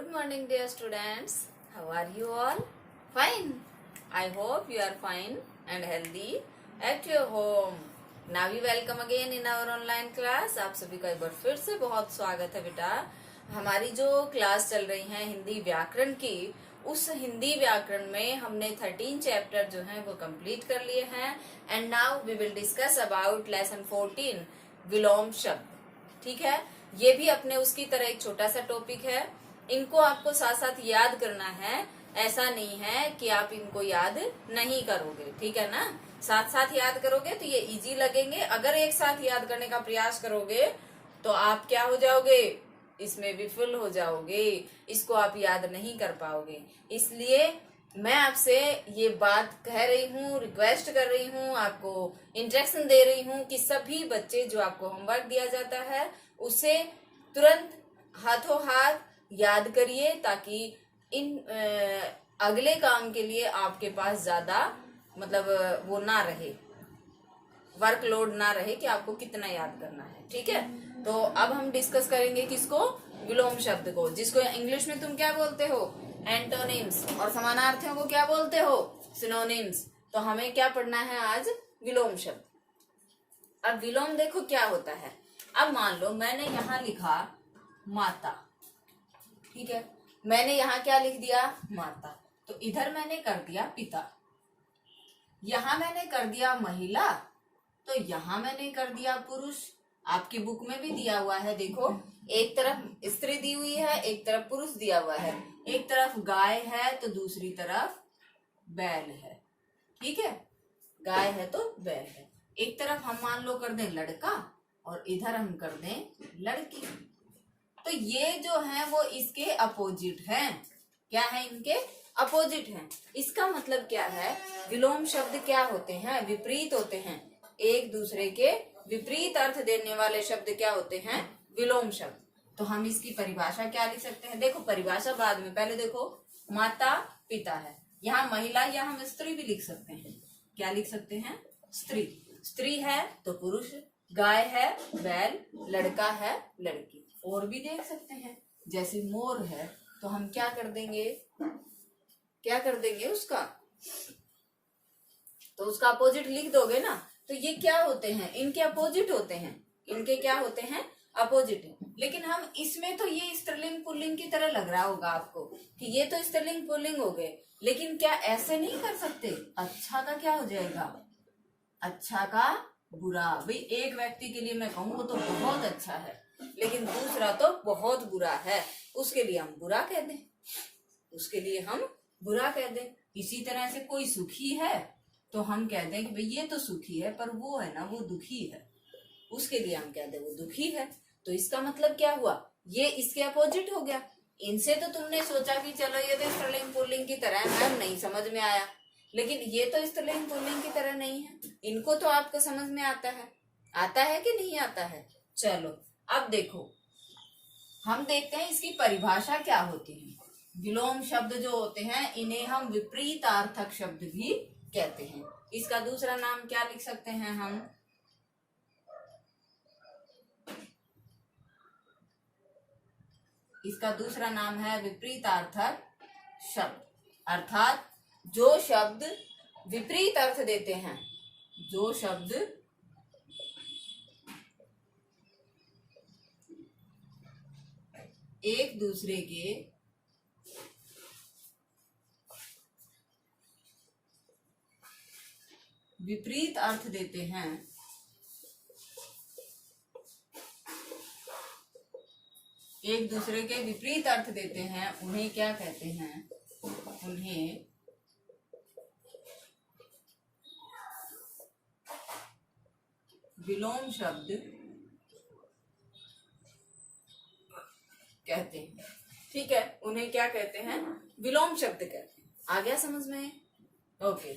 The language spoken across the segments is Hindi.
Good morning, dear students. How are you all? Fine. I hope you are fine and healthy at your home. Now we welcome again in our online class. आप सभी का एक बार फिर से बहुत स्वागत है बेटा। हमारी जो क्लास चल रही है हिंदी व्याकरण की, उस हिंदी व्याकरण में हमने 13 चैप्टर जो हैं वो कंप्लीट कर लिए हैं। And now we will discuss about lesson 14 विलोम शब्द। ठीक है, ये भी अपने उसकी तरह एक छोटा सा टॉपिक है। इनको आपको साथ साथ याद करना है, ऐसा नहीं है कि आप इनको याद नहीं करोगे। ठीक है ना, साथ साथ याद करोगे तो ये इजी लगेंगे। अगर एक साथ याद करने का प्रयास करोगे तो आप क्या हो जाओगे, इसमें विफल हो जाओगे, इसको आप याद नहीं कर पाओगे। इसलिए मैं आपसे ये बात कह रही हूँ, रिक्वेस्ट कर रही हूँ, आपको इंस्ट्रक्शन दे रही हूँ कि सभी बच्चे जो आपको होमवर्क दिया जाता है उसे तुरंत हाथों हाथ याद करिए, ताकि इन अगले काम के लिए आपके पास ज्यादा वो ना रहे, वर्कलोड ना रहे कि आपको कितना याद करना है। ठीक है, तो अब हम डिस्कस करेंगे किसको, विलोम शब्द को, जिसको इंग्लिश में तुम क्या बोलते हो, एंटोनिम्स, और समानार्थियों को क्या बोलते हो, सिनोनिम्स। तो हमें क्या पढ़ना है आज, विलोम शब्द। अब विलोम देखो क्या होता है। अब मान लो मैंने यहाँ लिखा माता, ठीक है, मैंने यहाँ क्या लिख दिया, माता, तो इधर मैंने कर दिया पिता, यहाँ मैंने कर दिया महिला, तो यहाँ मैंने कर दिया पुरुष। आपकी बुक में भी दिया हुआ है, देखो, एक तरफ स्त्री दी हुई है, एक तरफ पुरुष दिया हुआ है, एक तरफ गाय है तो दूसरी तरफ बैल है। ठीक है, गाय है तो बैल है। एक तरफ हम मान लो कर दें लड़का और इधर हम कर दें लड़की, तो ये जो है वो इसके अपोजिट हैं। क्या है, इनके अपोजिट हैं। इसका मतलब क्या है, विलोम शब्द क्या होते हैं, विपरीत होते हैं। एक दूसरे के विपरीत अर्थ देने वाले शब्द क्या होते हैं, विलोम शब्द। तो हम इसकी परिभाषा क्या लिख सकते हैं, देखो परिभाषा बाद में, पहले देखो माता पिता है, यहाँ महिला या हम स्त्री भी लिख सकते हैं। क्या लिख सकते हैं, स्त्री, स्त्री है तो पुरुष, गाय है बैल, लड़का है लड़की। और भी देख सकते हैं, जैसे मोर है तो हम क्या कर देंगे, क्या कर देंगे उसका, तो उसका अपोजिट लिख दोगे ना। तो ये क्या होते हैं, इनके अपोजिट होते हैं, इनके क्या होते हैं, अपोजिट है। लेकिन हम इसमें तो ये स्त्रीलिंग पुल्लिंग की तरह लग रहा होगा आपको कि ये तो स्त्रीलिंग पुल्लिंग हो गए, लेकिन क्या ऐसे नहीं कर सकते। अच्छा का क्या हो जाएगा, अच्छा का बुरा। भाई एक व्यक्ति के लिए मैं कहूँ वो तो बहुत अच्छा है, लेकिन दूसरा तो बहुत बुरा है, उसके लिए हम बुरा कह दें, उसके लिए हम बुरा कह दें। इसी तरह से कोई सुखी है तो हम कह दें कि भाई ये तो सुखी है, पर वो है ना वो दुखी है, उसके लिए हम कह दें वो दुखी है। तो इसका मतलब क्या हुआ, ये इसके अपोजिट हो गया। इनसे तो तुमने सोचा कि चलो ये तो स्त्रीलिंग पुल्लिंग की तरह है, मैम नहीं समझ में आया, लेकिन ये तो स्त्रीलिंग पुल्लिंग की तरह नहीं है। इनको तो आपको समझ में आता है कि नहीं आता है। चलो अब देखो, हम देखते हैं इसकी परिभाषा क्या होती है। विलोम शब्द जो होते हैं इन्हें हम विपरीतार्थक शब्द भी कहते हैं। इसका दूसरा नाम क्या लिख सकते हैं हम, इसका दूसरा नाम है विपरीतार्थक शब्द। अर्थात जो शब्द विपरीत अर्थ देते हैं, जो शब्द एक दूसरे के विपरीत अर्थ देते हैं, एक दूसरे के विपरीत अर्थ देते हैं, उन्हें क्या कहते हैं, उन्हें विलोम शब्द कहते हैं। ठीक है, उन्हें क्या कहते हैं, विलोम शब्द कहते हैं। आ गया समझ में, ओके।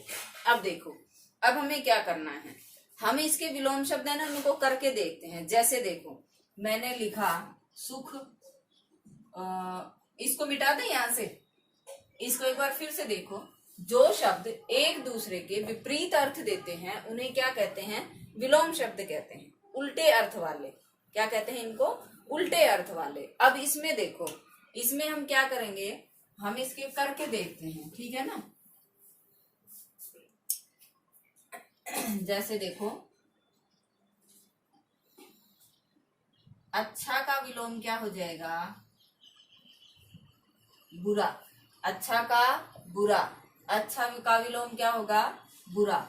अब देखो, अब हमें क्या करना है, हम इसके विलोम शब्द है ना उनको करके देखते हैं। जैसे देखो मैंने लिखा सुख, इसको मिटा दें यहाँ से, इसको एक बार फिर से देखो। जो शब्द एक दूसरे के विपरीत अर्थ देते हैं उन्हें क्या कहते हैं, विलोम शब्द कहते हैं। उल्टे अर्थ वाले, क्या कहते हैं इनको, उल्टे अर्थ वाले। अब इसमें देखो, इसमें हम क्या करेंगे, हम इसके करके देखते हैं, ठीक है ना। जैसे देखो, अच्छा का विलोम क्या हो जाएगा, बुरा। अच्छा का बुरा, अच्छा का विलोम क्या होगा, बुरा।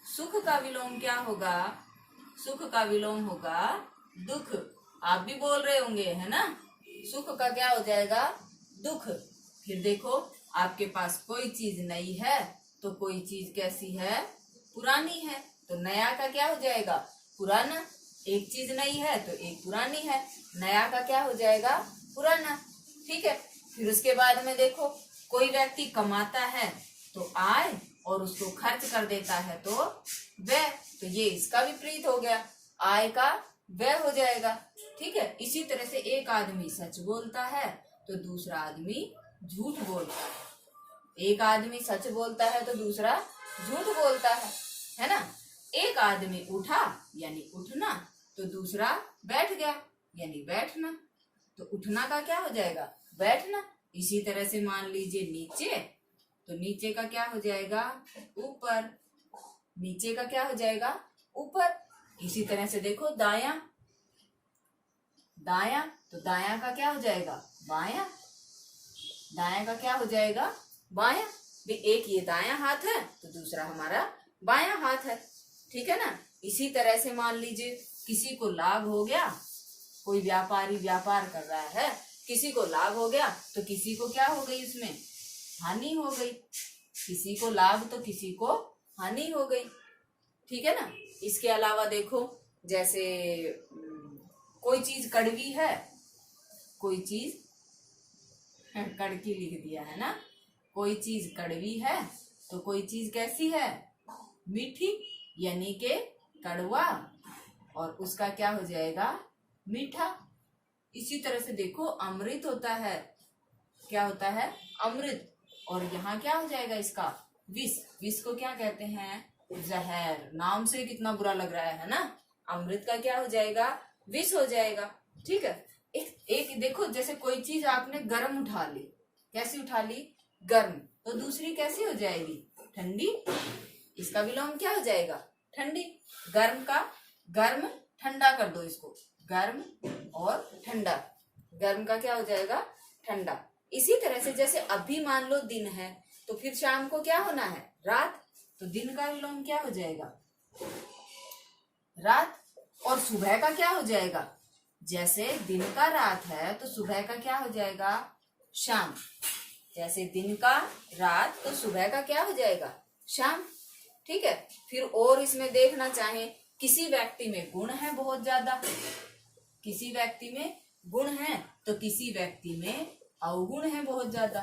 सुख का विलोम क्या होगा, सुख का विलोम होगा दुख। आप भी बोल रहे होंगे, है ना। सुख का क्या हो जाएगा, दुख। फिर देखो, आपके पास कोई चीज नई है तो कोई चीज कैसी है, पुरानी है। तो नया का क्या हो जाएगा, पुराना। एक चीज नई है तो एक पुरानी है, नया का क्या हो जाएगा, पुराना। ठीक है। फिर उसके बाद में देखो, कोई व्यक्ति कमाता है तो आय, और उसको खर्च कर देता है तो व्यय। तो ये इसका विपरीत हो गया, आय का व्यय हो जाएगा। ठीक है। इसी तरह से एक आदमी सच बोलता है तो दूसरा आदमी झूठ बोलता है। एक आदमी सच बोलता है तो दूसरा झूठ बोलता है ना। एक आदमी उठा यानी उठना, तो दूसरा बैठ गया यानी बैठना। तो उठना का क्या हो जाएगा, बैठना। इसी तरह से मान लीजिए नीचे, तो नीचे का क्या हो जाएगा, ऊपर। नीचे का क्या हो जाएगा, ऊपर। इसी तरह से देखो, दाया, दाया, तो दाया का क्या हो जाएगा, बाया। दाया का क्या हो जाएगा, बाया। भी एक ये दाया हाथ है तो दूसरा हमारा बाया हाथ है। ठीक है ना। इसी तरह से मान लीजिए किसी को लाभ हो गया, कोई व्यापारी व्यापार कर रहा है, किसी को लाभ हो गया तो किसी को क्या हो गई, उसमें हानि हो गई। किसी को लाभ तो किसी को हानि हो गई। ठीक है ना। इसके अलावा देखो, जैसे कोई चीज कड़वी है, कोई चीज कड़की लिख दिया है ना। कोई चीज कड़वी है तो कोई चीज कैसी है, मीठी, यानी के कड़वा, और उसका क्या हो जाएगा, मीठा। इसी तरह से देखो, अमृत होता है, क्या होता है, अमृत, और यहाँ क्या हो जाएगा इसका, विष। विष को क्या कहते हैं, जहर। नाम से कितना बुरा लग रहा है ना। अमृत का क्या हो जाएगा, विष हो जाएगा। ठीक है। एक देखो, जैसे कोई चीज आपने गर्म उठा ली, कैसी उठा ली, गर्म, तो दूसरी कैसी हो जाएगी, ठंडी। इसका विलोम क्या हो जाएगा, ठंडी। गर्म का गर्म, ठंडा कर दो इसको, गर्म और ठंडा। गर्म का क्या हो जाएगा, ठंडा। इसी तरह से जैसे अभी मान लो दिन है, तो फिर शाम को क्या होना है, रात। तो दिन का विलोम क्या हो जाएगा, रात। और सुबह का क्या हो जाएगा, जैसे दिन का रात है तो सुबह का क्या हो जाएगा, शाम। जैसे दिन का रात तो सुबह का क्या हो जाएगा, शाम। ठीक है। फिर और इसमें देखना चाहे, किसी व्यक्ति में गुण है बहुत ज्यादा, किसी व्यक्ति में गुण है तो किसी व्यक्ति में अवगुण है बहुत ज्यादा,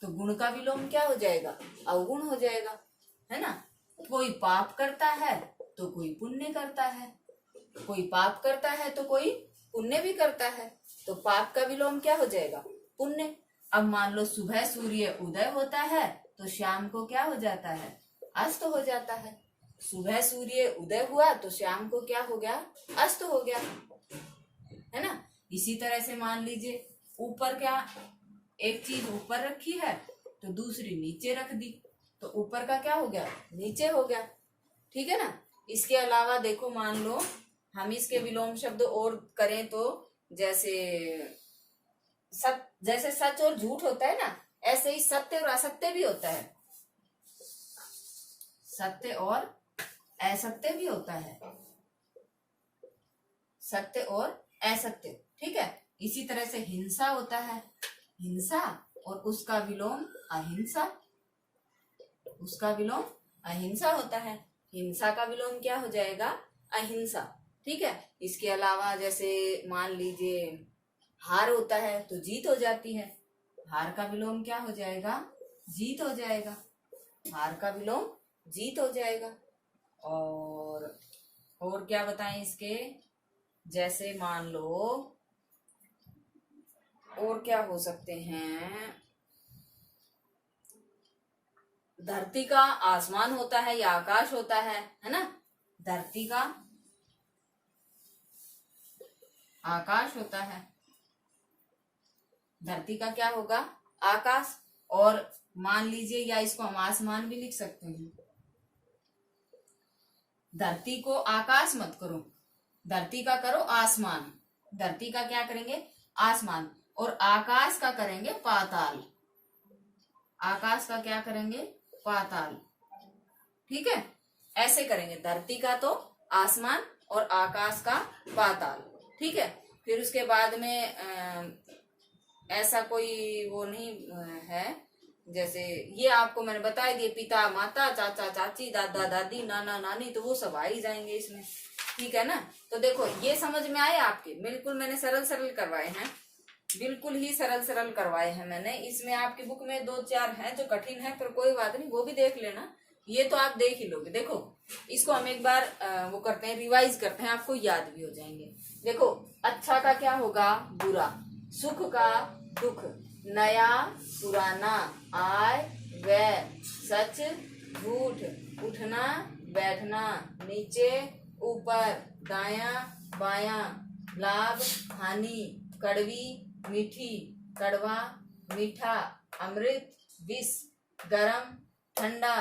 तो गुण का विलोम क्या हो जाएगा, अवगुण हो जाएगा, है ना। कोई पाप करता है तो कोई पुण्य करता है, कोई पाप करता है तो कोई पुण्य भी करता है, तो पाप का विलोम क्या हो जाएगा, पुण्य। अब मान लो सुबह सूर्य उदय होता है तो शाम को क्या हो जाता है, अस्त हो जाता है। सुबह सूर्य उदय हुआ तो शाम को क्या हो गया, अस्त हो गया, है ना। इसी तरह से मान लीजिए ऊपर, क्या एक चीज ऊपर रखी है तो दूसरी नीचे रख दी, तो ऊपर का क्या हो गया, नीचे हो गया। ठीक है ना। इसके अलावा देखो, मान लो हम इसके विलोम शब्द और करें तो, जैसे सच और झूठ होता है ना, ऐसे ही सत्य और असत्य भी होता है। सत्य और असत्य भी होता है, सत्य और असत्य। ठीक है। इसी तरह से हिंसा होता है, हिंसा, और उसका विलोम अहिंसा। उसका विलोम अहिंसा होता है, हिंसा का विलोम क्या हो जाएगा, अहिंसा। ठीक है। इसके अलावा जैसे मान लीजिए हार होता है तो जीत हो जाती है, हार का विलोम क्या हो जाएगा, जीत हो जाएगा। हार का विलोम जीत हो जाएगा। और क्या बताएं इसके, जैसे मान लो और क्या हो सकते हैं, धरती का आसमान होता है या आकाश होता है ना। धरती का आकाश होता है, धरती का क्या होगा? आकाश। और मान लीजिए, या इसको हम आसमान भी लिख सकते हैं। धरती को आकाश मत करो, धरती का करो आसमान। धरती का क्या करेंगे? आसमान। और आकाश का करेंगे पाताल। आकाश का क्या करेंगे? पाताल। ठीक है, ऐसे करेंगे। धरती का तो आसमान और आकाश का पाताल। ठीक है, फिर उसके बाद में ऐसा कोई वो नहीं है, जैसे ये आपको मैंने बता दिए, पिता माता चाचा चाची दादा दादी नाना नानी, तो वो सब आ ही जाएंगे इसमें। ठीक है ना? तो देखो, ये समझ में आए आपके? बिल्कुल मैंने सरल सरल करवाए हैं, बिल्कुल ही सरल सरल करवाए हैं मैंने। इसमें आपकी बुक में 2-4 हैं जो कठिन है, पर कोई बात नहीं, वो भी देख लेना। ये तो आप देख ही लोगे। देखो, इसको हम एक बार वो करते हैं, रिवाइज करते हैं, आपको याद भी हो जाएंगे। देखो, अच्छा का क्या होगा? बुरा। सुख का दुख। नया पुराना। आय व्यय। सच झूठ। उठना बैठना। नीचे ऊपर। दाया बाया। लाभ हानि। कड़वी मीठी। कड़वा मीठा। अमृत विष। गरम ठंडा।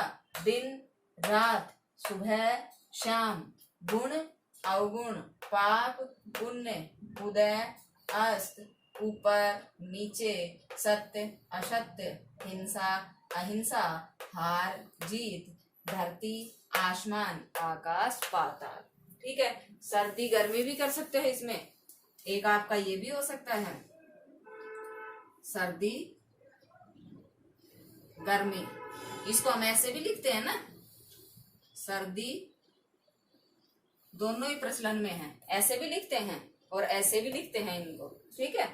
दिन रात। सुबह शाम। गुण अवगुण। पाप पुण्य। उदय अस्त। ऊपर नीचे। सत्य असत्य। हिंसा अहिंसा। हार जीत। धरती आसमान। आकाश पाताल। ठीक है, सर्दी गर्मी भी कर सकते हैं इसमें। एक आपका ये भी हो सकता है, सर्दी गर्मी। इसको हम ऐसे भी लिखते हैं ना, सर्दी, दोनों ही प्रचलन में है। ऐसे भी लिखते हैं और ऐसे भी लिखते हैं इनको। ठीक है,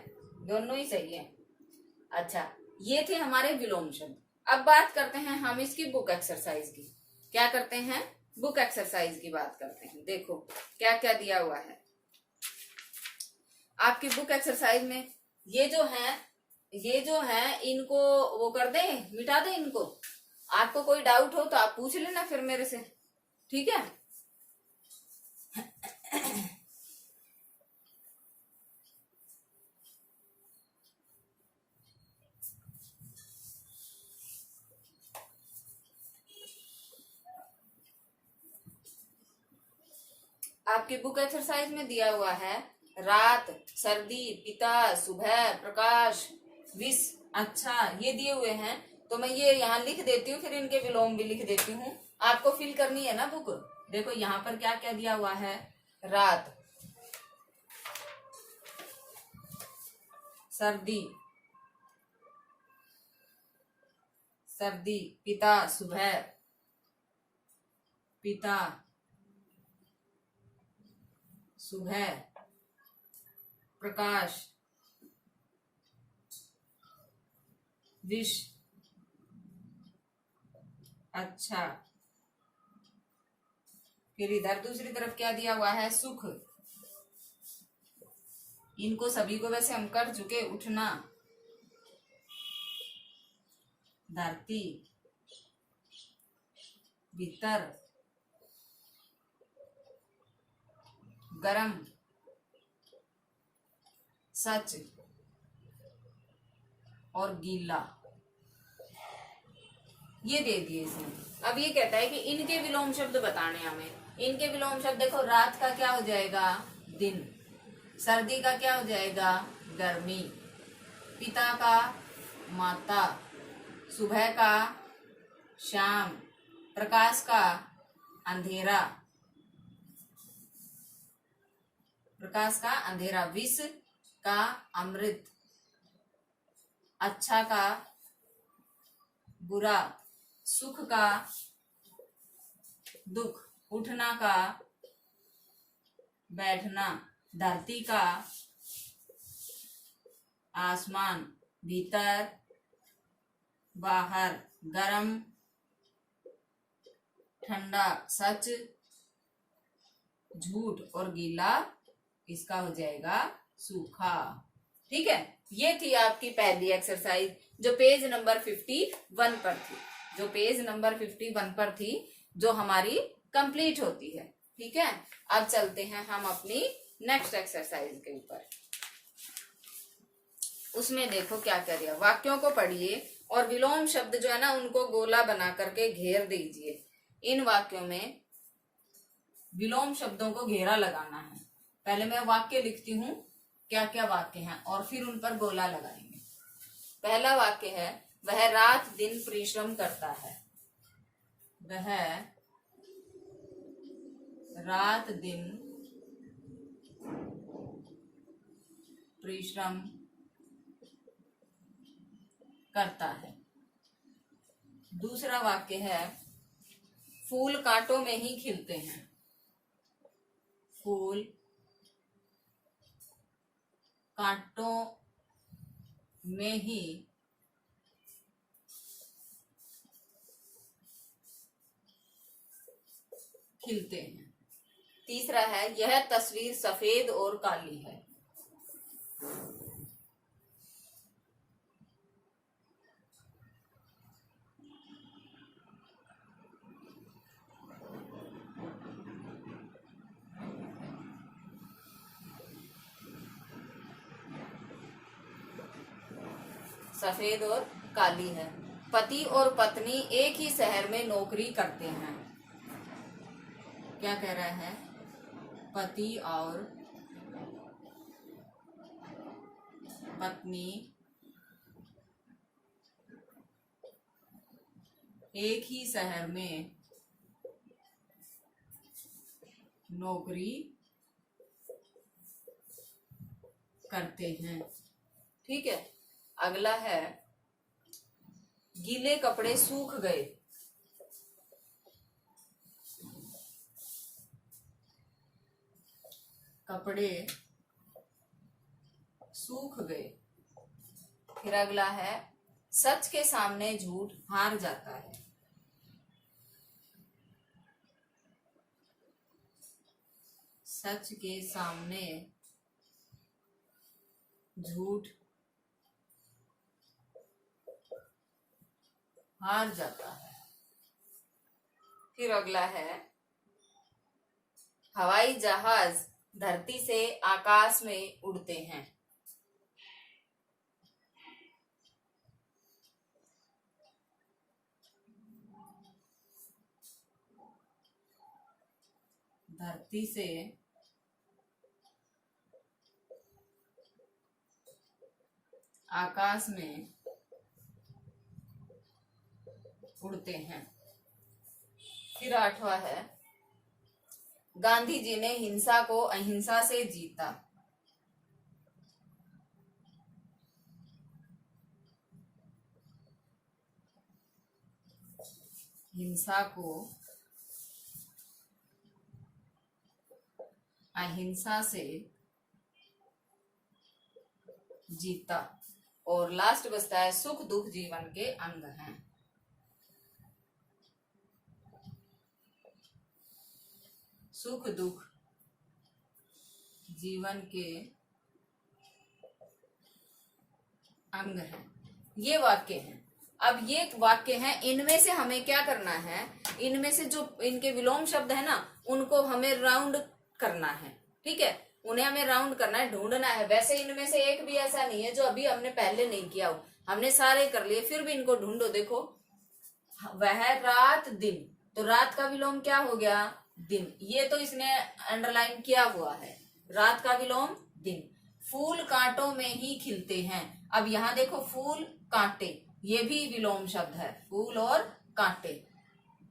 दोनों ही सही है। अच्छा, ये थे हमारे विलोम शब्द। अब बात करते हैं हम इसकी बुक एक्सरसाइज की। क्या करते हैं? बुक एक्सरसाइज की बात करते हैं। देखो क्या क्या दिया हुआ है आपकी बुक एक्सरसाइज में। ये जो है इनको वो कर दे, मिटा दे इनको। आपको कोई डाउट हो तो आप पूछ लेना फिर मेरे से। ठीक है, आपकी बुक एक्सरसाइज में दिया हुआ है रात, सर्दी, पिता, सुबह, प्रकाश, विष। अच्छा, ये दिए हुए हैं, तो मैं ये यहाँ लिख देती हूँ, फिर इनके विलोम भी लिख देती हूँ। आपको फिल करनी है ना बुक। देखो यहाँ पर क्या क्या दिया हुआ है। रात, सर्दी, सर्दी, पिता, सुबह, पिता, सुबह, प्रकाश, विष। अच्छा, फिर इधर दूसरी तरफ क्या दिया हुआ है? सुख। इनको सभी को वैसे हम कर चुके। उठना, धरती, भीतर, गरम, सच और गीला। ये दे दिए इसने। अब ये कहता है कि इनके विलोम शब्द बताने हमें। इनके विलोम शब्द देखो, रात का क्या हो जाएगा? दिन। सर्दी का क्या हो जाएगा? गर्मी। पिता का माता। सुबह का शाम। प्रकाश का अंधेरा। प्रकाश का अंधेरा। विष का अमृत। अच्छा का बुरा। सुख का दुख। उठना का बैठना। धरती का आसमान। भीतर बाहर। गरम ठंडा। सच झूठ और गीला, इसका हो जाएगा सूखा। ठीक है, ये थी आपकी पहली एक्सरसाइज जो पेज नंबर 51 पर थी, जो पेज नंबर 51 पर थी, जो हमारी कंप्लीट होती है। ठीक है, अब चलते हैं हम अपनी नेक्स्ट एक्सरसाइज के ऊपर। उसमें देखो क्या करिए, वाक्यों को पढ़िए और विलोम शब्द जो है ना उनको गोला बना करके घेर दीजिए। इन वाक्यों में विलोम शब्दों को घेरा लगाना है। पहले मैं वाक्य लिखती हूँ क्या क्या वाक्य हैं और फिर उन पर गोला लगाएंगे। पहला वाक्य है, वह रात दिन परिश्रम करता है। वह रात दिन परिश्रम करता है। दूसरा वाक्य है, फूल कांटों में ही खिलते हैं। फूल कांटों में ही खिलते हैं। तीसरा है, यह तस्वीर सफेद और काली है। सफेद और काली है। पति और पत्नी एक ही शहर में नौकरी करते हैं। क्या कह रहा है, पति और पत्नी एक ही शहर में नौकरी करते हैं। ठीक है। अगला है, गीले कपड़े सूख गए। कपड़े सूख गए। फिर अगला है, सच के सामने झूठ हार जाता है। सच के सामने झूठ हार जाता है। फिर अगला है, हवाई जहाज धरती से आकाश में उड़ते हैं। धरती से आकाश में उड़ते हैं। फिर आठवां है, गांधी जी ने हिंसा को अहिंसा से जीता। हिंसा को अहिंसा से जीता। और लास्ट बचता है, सुख दुख जीवन के अंग हैं। सुख दुख जीवन के अंग हैं। ये वाक्य हैं। अब ये वाक्य हैं, इनमें से हमें क्या करना है, इनमें से जो इनके विलोम शब्द है ना उनको हमें राउंड करना है। ठीक है, उन्हें हमें राउंड करना है, ढूंढना है। वैसे इनमें से एक भी ऐसा नहीं है जो अभी हमने पहले नहीं किया हो, हमने सारे कर लिए। फिर भी इनको ढूंढो। देखो, वह रात दिन, तो रात का विलोम क्या हो गया, दिन। ये तो इसने अंडरलाइन किया हुआ है, रात का विलोम दिन। फूल कांटों में ही खिलते हैं। अब यहाँ देखो, फूल कांटे, ये भी विलोम शब्द है, फूल और कांटे।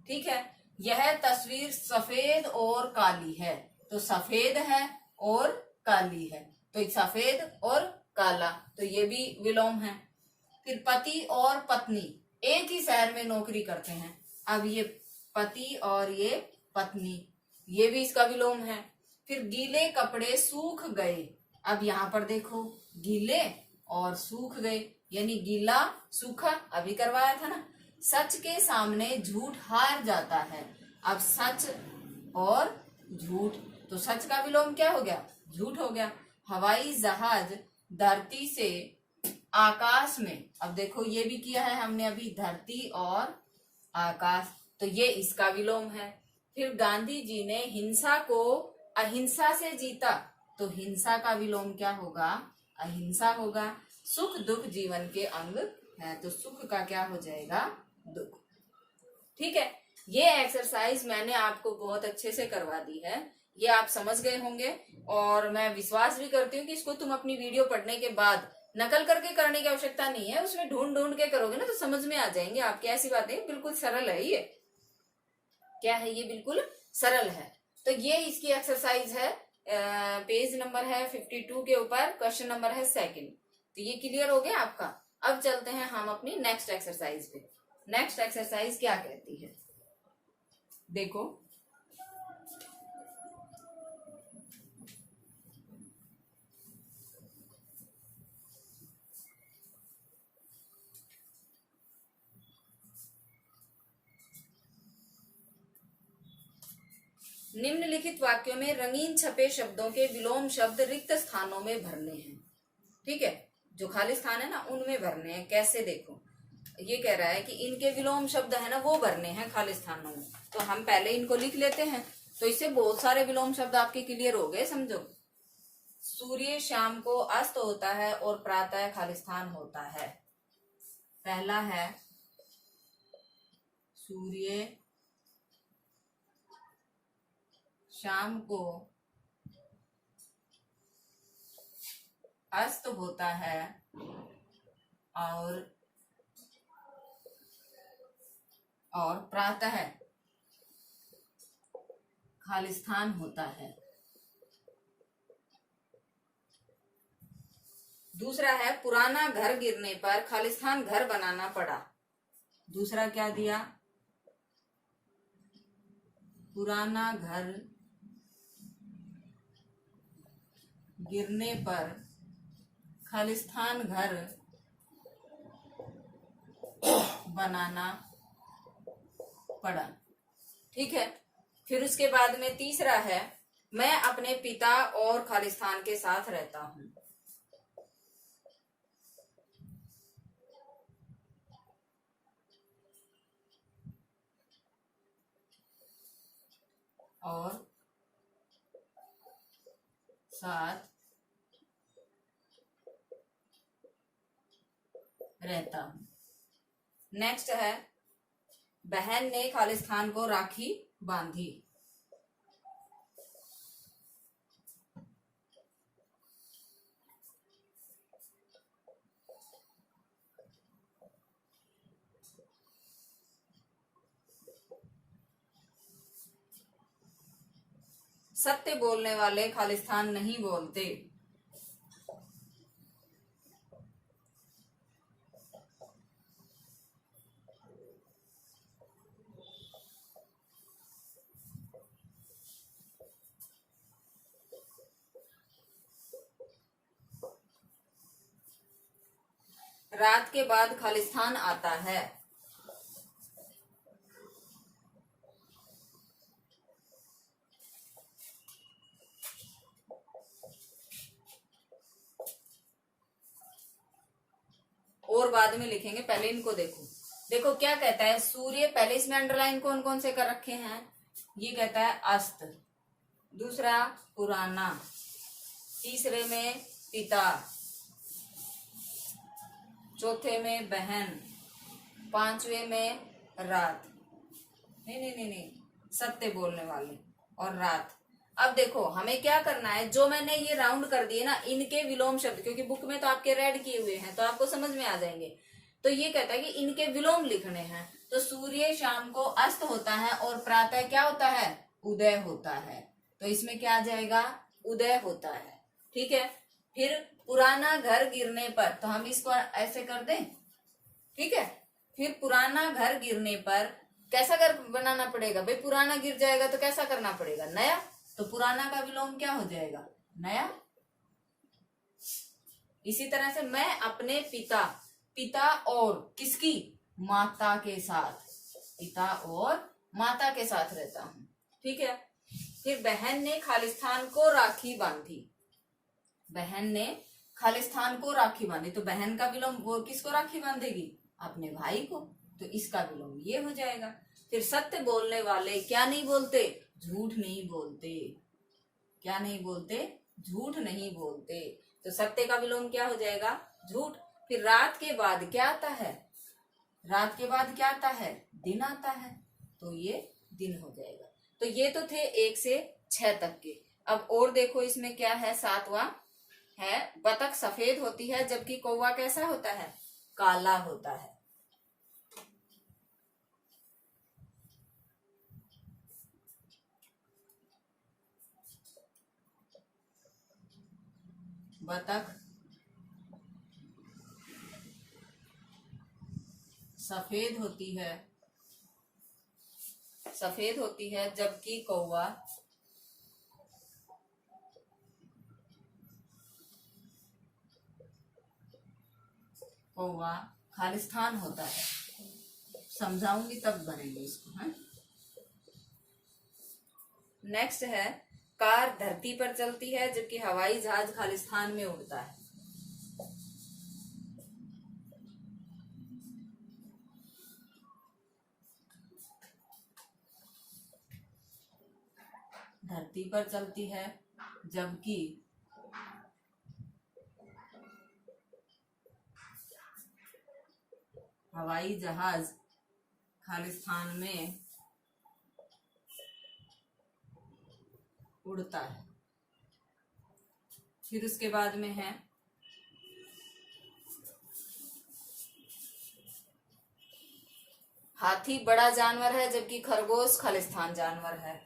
ठीक है। यह तस्वीर सफेद और काली है, तो सफेद है और काली है, तो सफेद और काला, तो ये भी विलोम है। फिर पति और पत्नी एक ही शहर में नौकरी करते हैं। अब ये पति और ये पत्नी, ये भी इसका विलोम है। फिर गीले कपड़े सूख गए। अब यहाँ पर देखो, गीले और सूख गए, यानी गीला सूखा अभी करवाया था ना। सच के सामने झूठ हार जाता है। अब सच और झूठ, तो सच का विलोम क्या हो गया, झूठ हो गया। हवाई जहाज धरती से आकाश में, अब देखो ये भी किया है हमने अभी, धरती और आकाश, तो ये इसका विलोम है। फिर गांधी जी ने हिंसा को अहिंसा से जीता, तो हिंसा का विलोम क्या होगा, अहिंसा होगा। सुख दुख जीवन के अंग है, तो सुख का क्या हो जाएगा, दुख। ठीक है, ये एक्सरसाइज मैंने आपको बहुत अच्छे से करवा दी है, ये आप समझ गए होंगे। और मैं विश्वास भी करती हूँ कि इसको तुम अपनी वीडियो पढ़ने के बाद नकल करके करने की आवश्यकता नहीं है, उसमें ढूंढ ढूंढ के करोगे ना तो समझ में आ जाएंगे आपकी। ऐसी बात नहीं, बिल्कुल सरल है ये। क्या है ये, बिल्कुल सरल है। तो ये इसकी एक्सरसाइज है, पेज नंबर है 52 के ऊपर, क्वेश्चन नंबर है 2। तो ये क्लियर हो गया आपका। अब चलते हैं हम अपनी नेक्स्ट एक्सरसाइज पे। नेक्स्ट एक्सरसाइज क्या कहती है, देखो। निम्नलिखित वाक्यों में रंगीन छपे शब्दों के विलोम शब्द रिक्त स्थानों में भरने हैं। ठीक है, जो खाली स्थान है ना उनमें भरने हैं। कैसे, देखो ये कह रहा है कि इनके विलोम शब्द है ना वो भरने हैं खाली स्थानों में। तो हम पहले इनको लिख लेते हैं, तो इससे बहुत सारे विलोम शब्द आपके क्लियर हो गए। समझो, सूर्य शाम को अस्त होता है और प्रातः खाली स्थान होता है। पहला है सूर्य शाम को अस्त होता है और प्रातः खालिस्तान होता है। दूसरा है पुराना घर गिरने पर खालिस्तान घर बनाना पड़ा। दूसरा क्या दिया, पुराना घर गिरने पर खालिस्तान घर बनाना पड़ा। ठीक है, फिर उसके बाद में तीसरा है मैं अपने पिता और खालिस्तान के साथ रहता हूं। और साथ रहता हूं। नेक्स्ट है बहन ने खालिस्तान को राखी बांधी। सत्य बोलने वाले खालिस्तान नहीं बोलते। रात के बाद खालिस्तान आता है। और बाद में लिखेंगे, पहले इनको देखो। देखो क्या कहता है, सूर्य, पहले इसमें अंडरलाइन कौन कौन से कर रखे हैं, ये कहता है अस्त। दूसरा पुराना, तीसरे में पिता, चौथे में बहन, पांचवे में रात, नहीं, सत्य बोलने वाले और रात। अब देखो हमें क्या करना है, जो मैंने ये राउंड कर दिए ना इनके विलोम शब्द, क्योंकि बुक में तो आपके रेड किए हुए हैं तो आपको समझ में आ जाएंगे। तो ये कहता है कि इनके विलोम लिखने हैं। तो सूर्य शाम को अस्त होता है और प्रातः क्या होता है, उदय होता है। तो इसमें क्या आ जाएगा, उदय होता है। ठीक है, फिर पुराना घर गिरने पर, तो हम इसको ऐसे कर दें। ठीक है, फिर पुराना घर गिरने पर कैसा घर बनाना पड़ेगा भाई, पुराना गिर जाएगा तो कैसा करना पड़ेगा, नया। तो पुराना का विलोम क्या हो जाएगा, नया। इसी तरह से मैं अपने पिता और किसकी, माता के साथ, पिता और माता के साथ रहता हूं। ठीक है, फिर बहन ने खालिस्तान को राखी बांधी। बहन ने खालिस्तान को राखी बांधी, तो बहन का विलोम वो किसको राखी बांधेगी, अपने भाई को। तो इसका विलोम ये हो जाएगा। फिर सत्य बोलने वाले क्या नहीं बोलते, झूठ नहीं बोलते। क्या नहीं बोलते, झूठ नहीं बोलते। तो सत्य का विलोम क्या हो जाएगा, झूठ। फिर रात के बाद क्या आता है? रात के बाद क्या आता है? दिन आता है, तो ये दिन हो जाएगा। तो ये तो थे 1 से 6 तक के। अब और देखो इसमें क्या है, 7वां है, बतख सफेद होती है जबकि कौवा कैसा होता है? काला होता है। बतख सफेद होती है जबकि कौवा खालिस्तान होता है। समझाऊंगी तब बनेंगे इसको, है। नेक्स्ट है, कार धरती पर चलती है जबकि हवाई जहाज खालिस्तान में उड़ता है। धरती पर चलती है जबकि हवाई जहाज खालिस्तान में उड़ता है। फिर उसके बाद में है, हाथी बड़ा जानवर है जबकि खरगोश खालिस्तान जानवर है।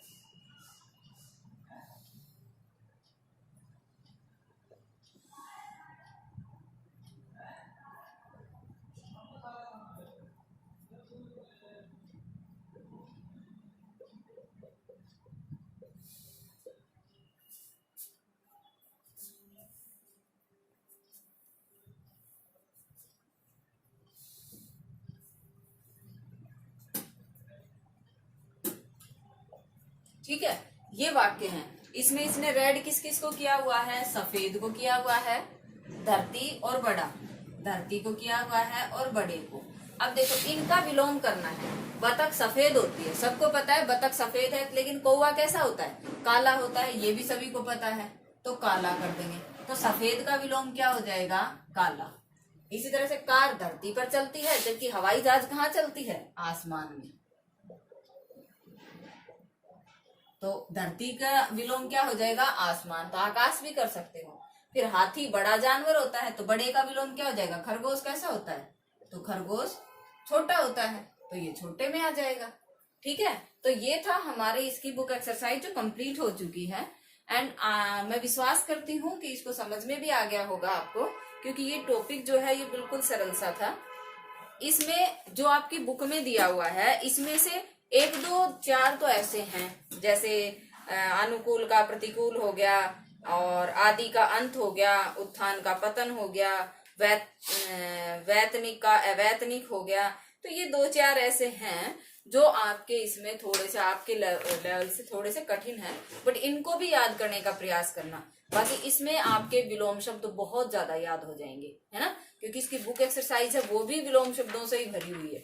ठीक है, ये वाक्य हैं। इसमें इसने रेड किस किस को किया हुआ है? सफेद को किया हुआ है, धरती और बड़ा, धरती को किया हुआ है और बड़े को। अब देखो इनका विलोम करना है। बतख सफेद होती है, सबको पता है बतख सफेद है, लेकिन कौवा कैसा होता है? काला होता है, ये भी सभी को पता है, तो काला कर देंगे। तो सफेद का विलोम क्या हो जाएगा? काला। इसी तरह से कार धरती पर चलती है जबकि हवाई जहाज कहाँ चलती है? आसमान में, तो धरती का विलोम क्या हो जाएगा? आसमान, तो आकाश भी कर सकते हो। फिर हाथी बड़ा जानवर होता है, तो बड़े का विलोम क्या हो जाएगा? खरगोश कैसा होता है? तो खरगोश छोटा होता है, तो ये छोटे में आ जाएगा। ठीक है, तो ये था हमारे इसकी बुक एक्सरसाइज जो कंप्लीट हो चुकी है। एंड मैं विश्वास करती हूँ कि इसको समझ में भी आ गया होगा आपको, क्योंकि ये टॉपिक जो है ये बिल्कुल सरल सा था। इसमें जो आपकी बुक में दिया हुआ है, इसमें से 1, 2, 4 तो ऐसे हैं, जैसे अनुकूल का प्रतिकूल हो गया, और आदि का अंत हो गया, उत्थान का पतन हो गया, वैतनिक का अवैतनिक हो गया। तो ये 2, 4 ऐसे हैं जो आपके इसमें थोड़े से आपके लेवल से थोड़े से कठिन है, बट इनको भी याद करने का प्रयास करना। बाकी इसमें आपके विलोम शब्द तो बहुत ज्यादा याद हो जाएंगे, है ना, क्योंकि इसकी बुक एक्सरसाइज है वो भी विलोम शब्दों से ही भरी हुई है।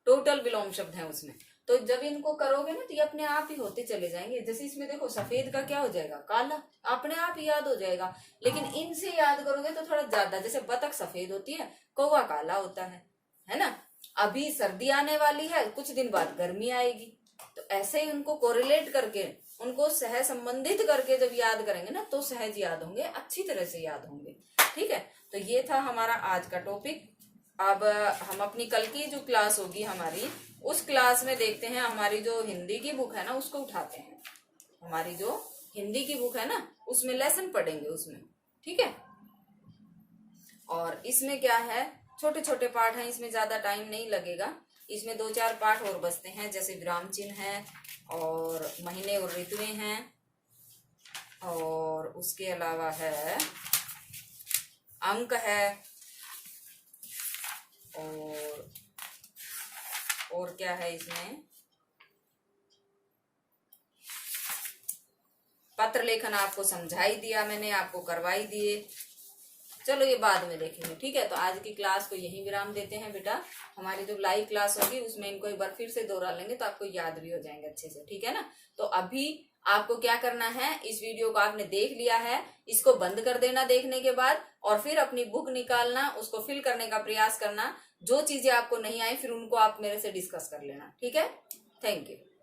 टोटल विलोम शब्द है उसमें। तो जब इनको करोगे ना तो ये अपने आप ही होते चले जाएंगे। जैसे इसमें देखो सफेद का क्या हो जाएगा? काला, अपने आप ही याद हो जाएगा। लेकिन इनसे याद करोगे तो थोड़ा ज्यादा, जैसे बतख सफेद होती है, कौवा काला होता है ना। अभी सर्दी आने वाली है, कुछ दिन बाद गर्मी आएगी, तो ऐसे ही उनको कोरिलेट करके, उनको सह संबंधित करके जब याद करेंगे ना तो सहज याद होंगे, अच्छी तरह से याद होंगे। ठीक है, तो ये था हमारा आज का टॉपिक। अब हम अपनी कल की जो क्लास होगी हमारी, उस क्लास में देखते हैं, हमारी जो हिंदी की बुक है ना उसको उठाते हैं। हमारी जो हिंदी की बुक है ना उसमें लेसन पढ़ेंगे उसमें। ठीक है, और इसमें क्या है, छोटे छोटे पाठ हैं, इसमें ज्यादा टाइम नहीं लगेगा। इसमें 2, 4 पाठ और बचते हैं, जैसे विराम चिन्ह है, और महीने और ऋतुएं हैं, और उसके अलावा है अंक है, और क्या है इसमें, पत्र लेखन आपको समझा ही दिया मैंने, आपको करवाई दिए। चलो ये बाद में देखेंगे। ठीक है, तो आज की क्लास को यहीं विराम देते हैं बेटा। हमारी जो लाइव क्लास होगी उसमें इनको एक बार फिर से दोहरा लेंगे तो आपको याद भी हो जाएंगे अच्छे से। ठीक है ना, तो अभी आपको क्या करना है, इस वीडियो को आपने देख लिया है, इसको बंद कर देना देखने के बाद, और फिर अपनी बुक निकालना, उसको फिल करने का प्रयास करना। जो चीजें आपको नहीं आई फिर उनको आप मेरे से डिस्कस कर लेना, ठीक है। Thank you.